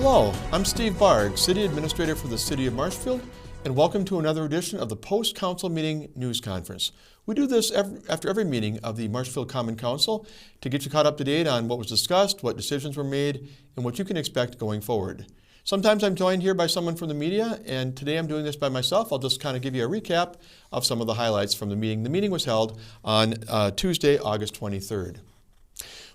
Hello, I'm Steve Barg, City Administrator for the City of Marshfield, and welcome to another edition of the Post-Council Meeting News Conference. We do this after every meeting of the Marshfield Common Council to get you caught up to date on what was discussed, what decisions were made, and what you can expect going forward. Sometimes I'm joined here by someone from the media, and today I'm doing this by myself. I'll just kind of give you a recap of some of the highlights from the meeting. The meeting was held on Tuesday, August 23rd.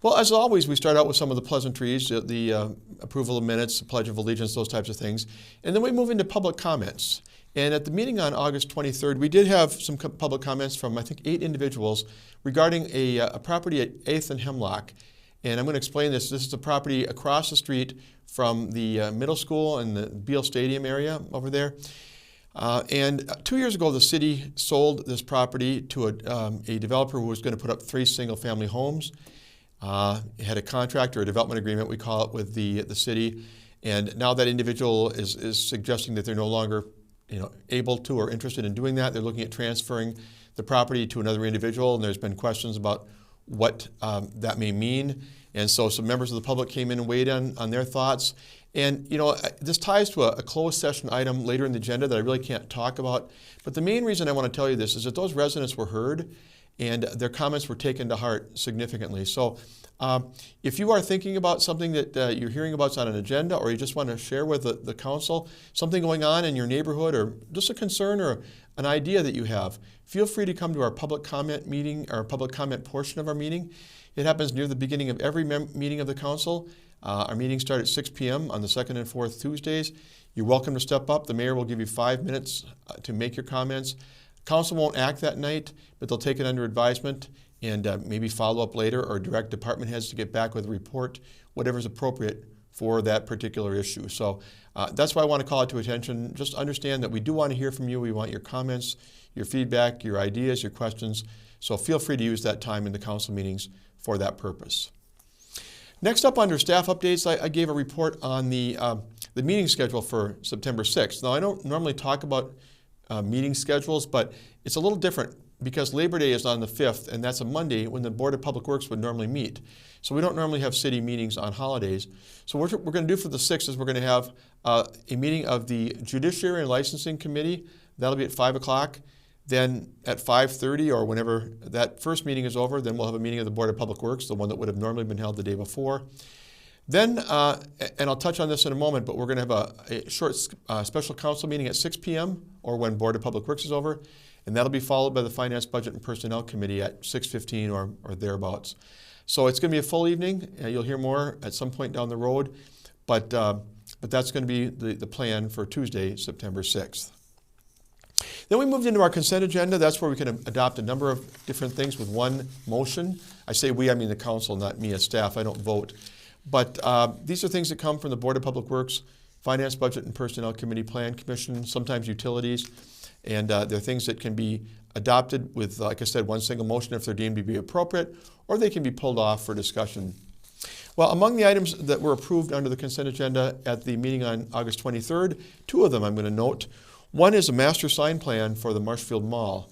Well, as always, we start out with some of the pleasantries, the approval of minutes, the Pledge of Allegiance, those types of things. And then we move into public comments. And at the meeting on August 23rd, we did have some public comments from, I think, 8 individuals regarding a property at 8th and Hemlock. And I'm going to explain this. This is a property across the street from the middle school and the Beal Stadium area over there. And 2 years ago, the city sold this property to a developer who was going to put up 3 single-family homes. It had a contract or a development agreement, we call it, with the city, and now that individual is suggesting that they're no longer, able to or interested in doing that. They're looking at transferring the property to another individual, and there's been questions about what that may mean. And so some members of the public came in and weighed in on their thoughts. And this ties to a closed session item later in the agenda that I really can't talk about. But the main reason I want to tell you this is that those residents were heard, and their comments were taken to heart significantly. So if you are thinking about something that you're hearing about on an agenda, or you just want to share with the council, something going on in your neighborhood, or just a concern or an idea that you have, feel free to come to our public comment meeting, our public comment portion of our meeting. It happens near the beginning of every meeting of the council. Our meetings start at 6 p.m. on the 2nd and 4th Tuesdays. You're welcome to step up. The mayor will give you 5 minutes to make your comments. Council won't act that night, but they'll take it under advisement and maybe follow up later or direct department heads to get back with a report, whatever's appropriate for that particular issue. So that's why I want to call it to attention. Just understand that we do want to hear from you. We want your comments, your feedback, your ideas, your questions. So feel free to use that time in the council meetings for that purpose. Next up, under staff updates, I gave a report on the meeting schedule for September 6th. Now, I don't normally talk about meeting schedules, but it's a little different because Labor Day is on the 5th, and that's a Monday when the Board of Public Works would normally meet. So we don't normally have city meetings on holidays. So what we're going to do for the 6th is we're going to have a meeting of the Judiciary and Licensing Committee. That'll be at 5 o'clock. Then at 5:30, or whenever that first meeting is over, then we'll have a meeting of the Board of Public Works, the one that would have normally been held the day before. Then, and I'll touch on this in a moment, but we're going to have a short special council meeting at 6 p.m. or when Board of Public Works is over, and that'll be followed by the Finance, Budget, and Personnel Committee at 6:15 or thereabouts. So it's going to be a full evening. You'll hear more at some point down the road, but that's going to be the plan for Tuesday, September 6th. Then we moved into our consent agenda. That's where we can adopt a number of different things with one motion. I say we, I mean the council, not me as staff. I don't vote. But these are things that come from the Board of Public Works, Finance, Budget, and Personnel Committee, Plan Commission, sometimes utilities. And they're things that can be adopted with, like I said, one single motion if they're deemed to be appropriate, or they can be pulled off for discussion. Well, among the items that were approved under the consent agenda at the meeting on August 23rd, 2 of them I'm going to note. One is a master sign plan for the Marshfield Mall.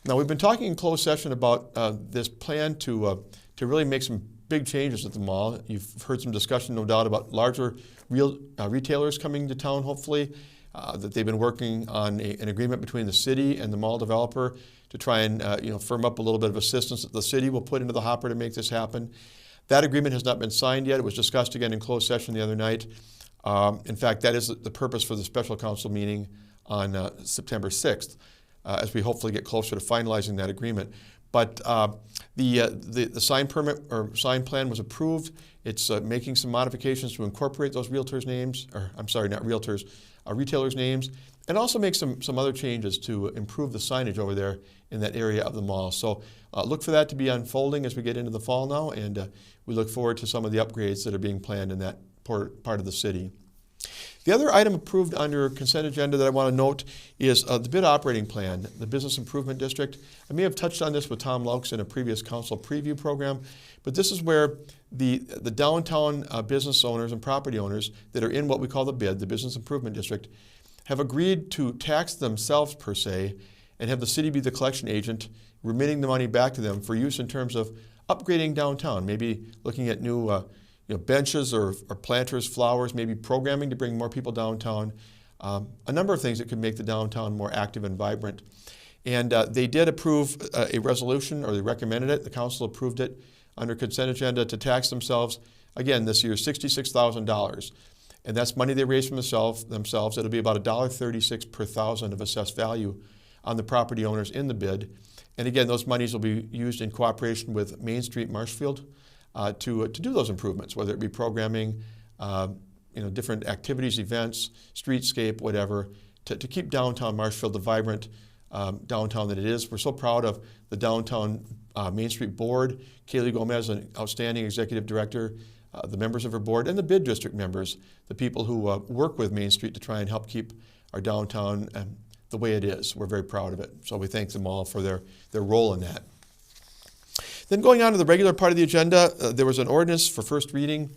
Now, we've been talking in closed session about this plan to really make some big changes at the mall. You've heard some discussion, no doubt, about larger retailers coming to town, hopefully, that they've been working on an agreement between the city and the mall developer to try and firm up a little bit of assistance that the city will put into the hopper to make this happen. That agreement has not been signed yet. It was discussed again in closed session the other night. In fact, that is the purpose for the special council meeting on September 6th, as we hopefully get closer to finalizing that agreement. But the sign permit or sign plan was approved. It's making some modifications to incorporate those realtors' names, or I'm sorry, not realtors, retailers' names, and also make some other changes to improve the signage over there in that area of the mall. So look for that to be unfolding as we get into the fall now, and we look forward to some of the upgrades that are being planned in that part of the city. The other item approved under consent agenda that I want to note is the bid operating plan, the Business Improvement District. I may have touched on this with Tom Laux in a previous council preview program, but this is where the downtown business owners and property owners that are in what we call the BID, the Business Improvement District, have agreed to tax themselves per se and have the city be the collection agent, remitting the money back to them for use in terms of upgrading downtown, maybe looking at new benches or planters, flowers, maybe programming to bring more people downtown. A number of things that could make the downtown more active and vibrant. And they did approve a resolution, or they recommended it. The council approved it under consent agenda to tax themselves, again, this year, $66,000. And that's money they raised from themselves. It'll be about $1.36 per thousand of assessed value on the property owners in the bid. And again, those monies will be used in cooperation with Main Street Marshfield to do those improvements, whether it be programming, different activities, events, streetscape, whatever, to keep downtown Marshfield the vibrant downtown that it is. We're so proud of the downtown Main Street Board, Kaylee Gomez, an outstanding executive director, the members of her board, and the bid district members, the people who work with Main Street to try and help keep our downtown the way it is. We're very proud of it. So we thank them all for their role in that. Then going on to the regular part of the agenda, there was an ordinance for first reading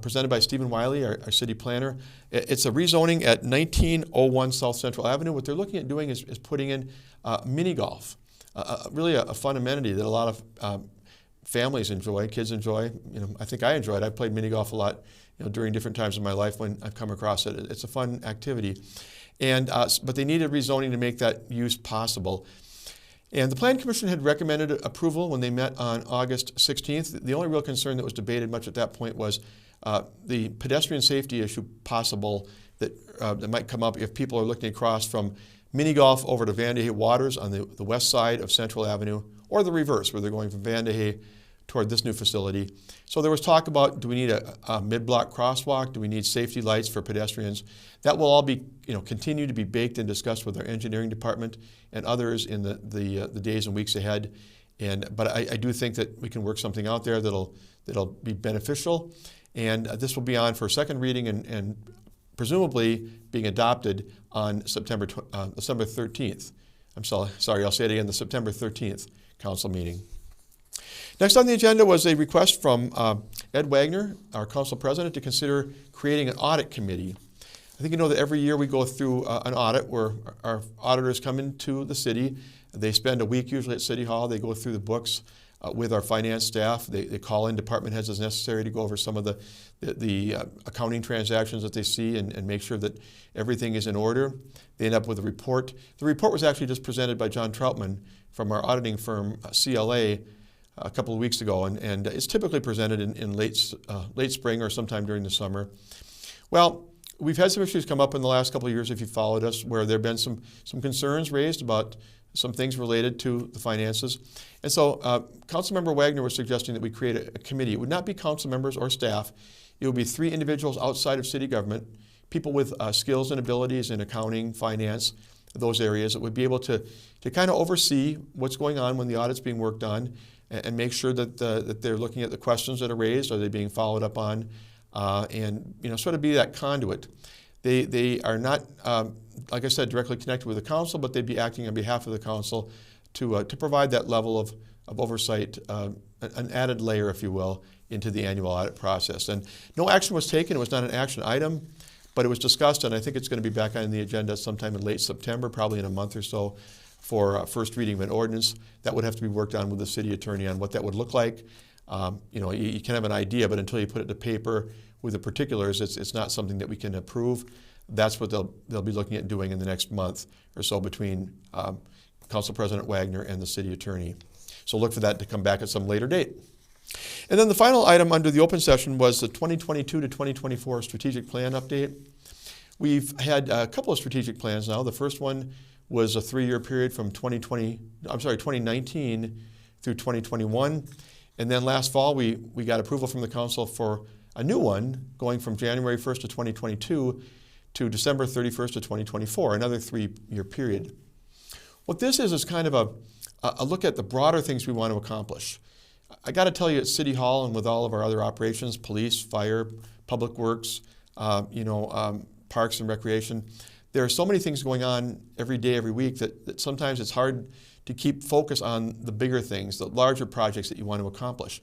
presented by Stephen Wiley, our city planner. It's a rezoning at 1901 South Central Avenue. What they're looking at doing is putting in mini golf, really a fun amenity that a lot of families enjoy, kids enjoy. I think I enjoy it. I played mini golf a lot during different times in my life when I've come across it. It's a fun activity. But they needed rezoning to make that use possible. And the Plan Commission had recommended approval when they met on August 16th. The only real concern that was debated much at that point was the pedestrian safety issue possible that might come up if people are looking across from mini golf over to Van de Hey Waters on the west side of Central Avenue, or the reverse, where they're going from Van de Hey toward this new facility. So there was talk about, do we need a mid-block crosswalk? Do we need safety lights for pedestrians? That will all be, continue to be baked and discussed with our engineering department and others in the days and weeks ahead. But I do think that we can work something out there that'll be beneficial. And this will be on for second reading and presumably being adopted on September 13th. I'm sorry, I'll say it again, the September 13th council meeting. Next on the agenda was a request from Ed Wagner, our council president, to consider creating an audit committee. I think you know that every year we go through an audit where our auditors come into the city. They spend a week usually at City Hall. They go through the books with our finance staff. They call in department heads as necessary to go over some of the accounting transactions that they see and make sure that everything is in order. They end up with a report. The report was actually just presented by John Troutman from our auditing firm, CLA, a couple of weeks ago, and it's typically presented in late spring or sometime during the summer. Well, we've had some issues come up in the last couple of years, if you followed us, where there have been some concerns raised about some things related to the finances. And so Councilmember Wagner was suggesting that we create a committee. It would not be council members or staff. It would be 3 individuals outside of city government, people with skills and abilities in accounting, finance, those areas that would be able to kind of oversee what's going on when the audit's being worked on, and make sure that they're looking at the questions that are raised. Are they being followed up on? And sort of be that conduit. They are not, like I said, directly connected with the council, but they'd be acting on behalf of the council to provide that level of oversight, an added layer, if you will, into the annual audit process. And no action was taken. It was not an action item, but it was discussed, and I think it's going to be back on the agenda sometime in late September, probably in a month or so, for first reading of an ordinance. That would have to be worked on with the city attorney on what that would look like. You can have an idea, but until you put it to paper with the particulars, it's not something that we can approve. That's what they'll be looking at doing in the next month or so between Council President Wagner and the city attorney. So look for that to come back at some later date. And then the final item under the open session was the 2022 to 2024 strategic plan update. We've had a couple of strategic plans now. The first one was a 3-year period from 2019 through 2021. And then last fall, we got approval from the council for a new one going from January 1st to 2022 to December 31st to 2024, another 3-year period. What this is kind of a look at the broader things we want to accomplish. I got to tell you, at City Hall and with all of our other operations, police, fire, public works, parks and recreation, there are so many things going on every day, every week that sometimes it's hard to keep focus on the bigger things, the larger projects that you want to accomplish.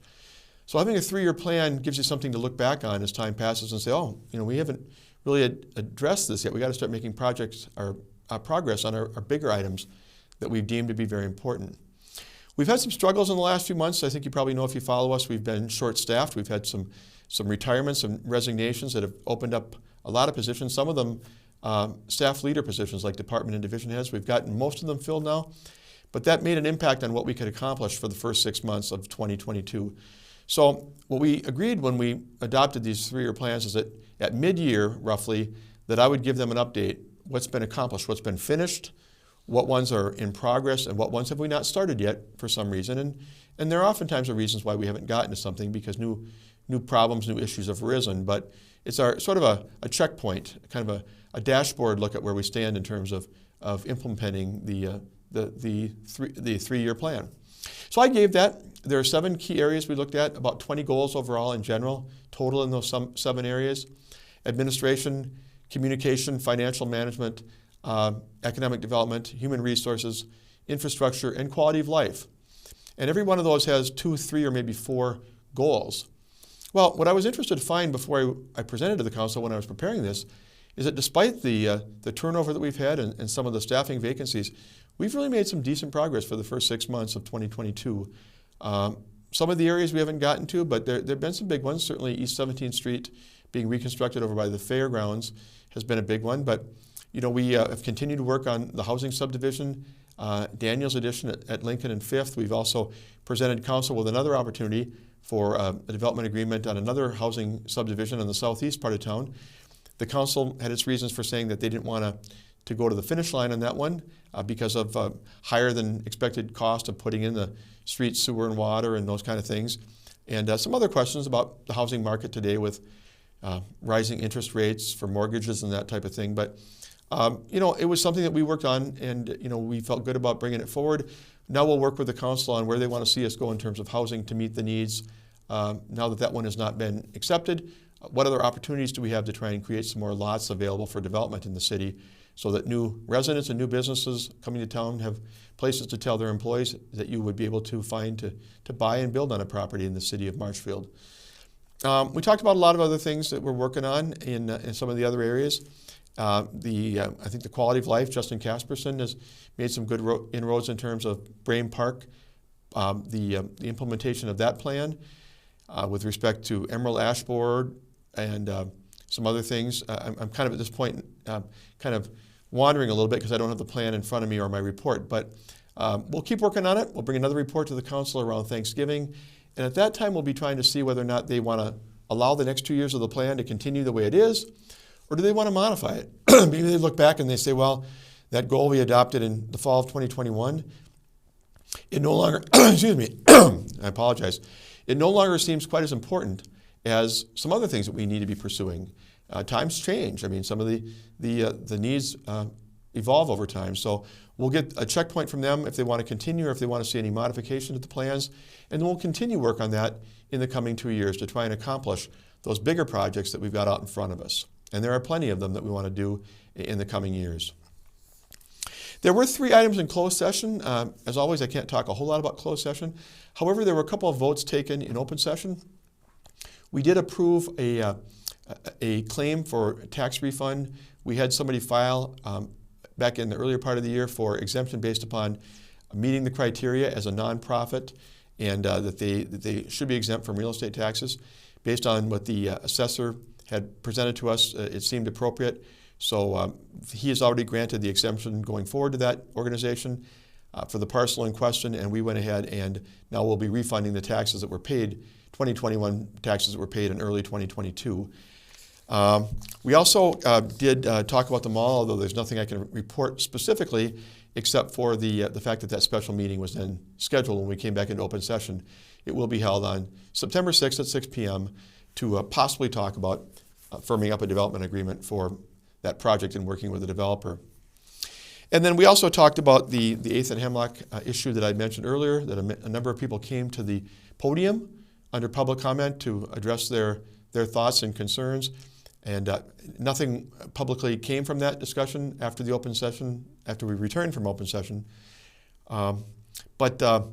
So having a 3-year plan gives you something to look back on as time passes and say, we haven't really addressed this yet. We got to start making progress on our bigger items that we've deemed to be very important. We've had some struggles in the last few months. I think you probably know if you follow us, we've been short-staffed. We've had some some retirements and resignations that have opened up a lot of positions, some of them staff leader positions like department and division heads. We've gotten most of them filled now, but that made an impact on what we could accomplish for the first 6 months of 2022. So what we agreed when we adopted these 3-year plans is that at mid-year, roughly, that I would give them an update, what's been accomplished, what's been finished, what ones are in progress, and what ones have we not started yet for some reason. And there are oftentimes reasons why we haven't gotten to something because new problems, new issues have arisen. But it's our sort of a checkpoint, kind of a dashboard look at where we stand in terms of implementing the 3-year plan. So I gave that. There are 7 key areas we looked at, about 20 goals overall in general, total in those 7 areas: administration, communication, financial management, economic development, human resources, infrastructure, and quality of life. And every one of those has 2, 3, or maybe 4 goals. Well, what I was interested to find before I presented to the council when I was preparing this is that despite the turnover that we've had and some of the staffing vacancies, we've really made some decent progress for the first 6 months of 2022. Some of the areas we haven't gotten to, but there have been some big ones. Certainly East 17th Street being reconstructed over by the fairgrounds has been a big one. But we have continued to work on the housing subdivision, Daniel's addition at Lincoln and 5th. We've also presented council with another opportunity for a development agreement on another housing subdivision in the southeast part of town. The council had its reasons for saying that they didn't want to go to the finish line on that one because of higher than expected cost of putting in the street, sewer, and water and those kind of things. And some other questions about the housing market today with rising interest rates for mortgages and that type of thing. But it was something that we worked on, and we felt good about bringing it forward. Now we'll work with the council on where they want to see us go in terms of housing to meet the needs. Now that one has not been accepted, what other opportunities do we have to try and create some more lots available for development in the city so that new residents and new businesses coming to town have places to tell their employees that you would be able to find to buy and build on a property in the city of Marshfield. We talked about a lot of other things that we're working on in some of the other areas. I think the quality of life, Justin Casperson has made some good inroads in terms of Brame Park, the implementation of that plan with respect to Emerald Ash Board and some other things. I'm kind of at this point kind of wandering a little bit because I don't have the plan in front of me or my report, but we'll keep working on it. We'll bring another report to the council around Thanksgiving, and at that time we'll be trying to see whether or not they want to allow the next 2 years of the plan to continue the way it is, or do they want to modify it? Maybe they look back and they say, well, that goal we adopted in the fall of 2021, it no longer, excuse me, I apologize. It no longer seems quite as important as some other things that we need to be pursuing. Times change. I mean, some of the needs evolve over time. So we'll get a checkpoint from them if they want to continue or if they want to see any modification to the plans. And then we'll continue work on that in the coming 2 years to try and accomplish those bigger projects that we've got out in front of us. And there are plenty of them that we want to do in the coming years. There were 3 items in closed session. As always, I can't talk a whole lot about closed session. However, there were a couple of votes taken in open session. We did approve a claim for tax refund. We had somebody file back in the earlier part of the year for exemption based upon meeting the criteria as a nonprofit and that they should be exempt from real estate taxes. Based on what the assessor had presented to us, it seemed appropriate. So he has already granted the exemption going forward to that organization for the parcel in question, and we went ahead and now we'll be refunding the taxes that were paid, 2021 taxes that were paid in early 2022. We also did talk about the mall, although there's nothing I can report specifically except for the fact that special meeting was then scheduled when we came back into open session. It will be held on September 6th at 6 p.m. to possibly talk about firming up a development agreement for that project and working with the developer. And then we also talked about the 8th and Hemlock issue that I mentioned earlier, that a number of people came to the podium under public comment to address their thoughts and concerns. And nothing publicly came from that discussion after the open session, after we returned from open session. But that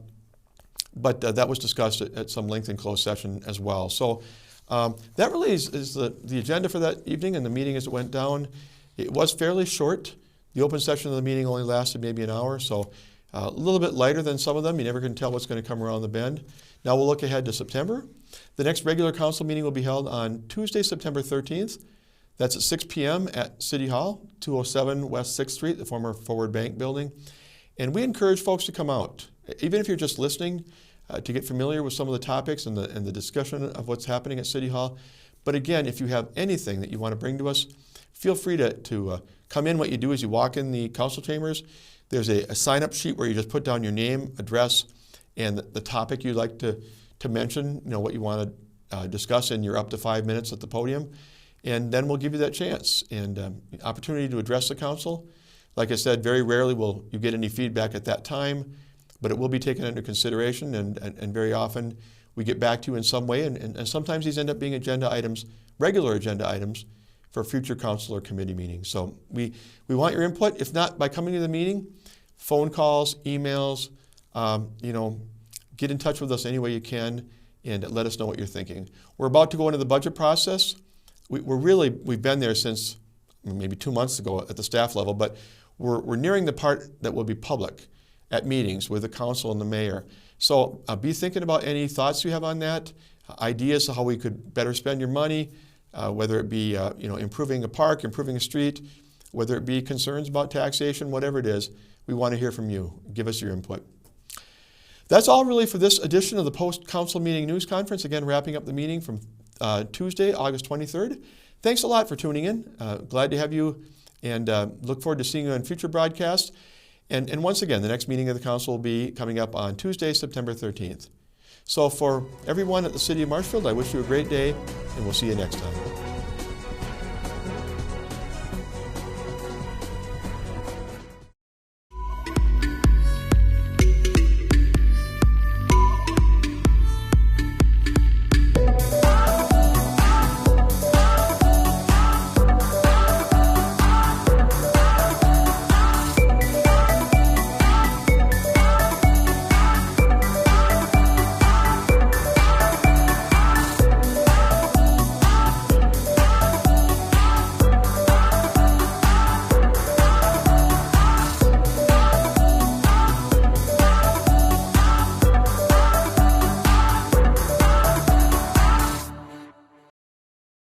was discussed at some length in closed session as well. So that really is the agenda for that evening and the meeting as it went down. It was fairly short. The open session of the meeting only lasted maybe an hour, so a little bit lighter than some of them. You never can tell what's going to come around the bend. Now we'll look ahead to September. The next regular council meeting will be held on Tuesday, September 13th. That's at 6 p.m. at City Hall, 207 West 6th Street, the former Forward Bank building. And we encourage folks to come out, even if you're just listening, to get familiar with some of the topics and the discussion of what's happening at City Hall. But again, if you have anything that you want to bring to us, feel free to come in. What you do is you walk in the council chambers. There's a sign-up sheet where you just put down your name, address, and the topic you'd like to mention, what you want to discuss in your up to 5 minutes at the podium. And then we'll give you that chance and opportunity to address the council. Like I said, very rarely will you get any feedback at that time, but it will be taken into consideration, and very often we get back to you in some way, and sometimes these end up being agenda items, regular agenda items, for future council or committee meetings. So we want your input. If not by coming to the meeting, phone calls, emails, get in touch with us any way you can and let us know what you're thinking. We're about to go into the budget process. We've been there since maybe 2 months ago at the staff level, but we're nearing the part that will be public at meetings with the council and the mayor. So be thinking about any thoughts you have on that, ideas of how we could better spend your money, whether it be improving a park, improving a street, whether it be concerns about taxation, whatever it is. We want to hear from you. Give us your input. That's all really for this edition of the Post-Council Meeting News Conference. Again, wrapping up the meeting from Tuesday, August 23rd. Thanks a lot for tuning in. Glad to have you, and look forward to seeing you on future broadcasts. And once again, the next meeting of the council will be coming up on Tuesday, September 13th. So for everyone at the City of Marshfield, I wish you a great day, and we'll see you next time.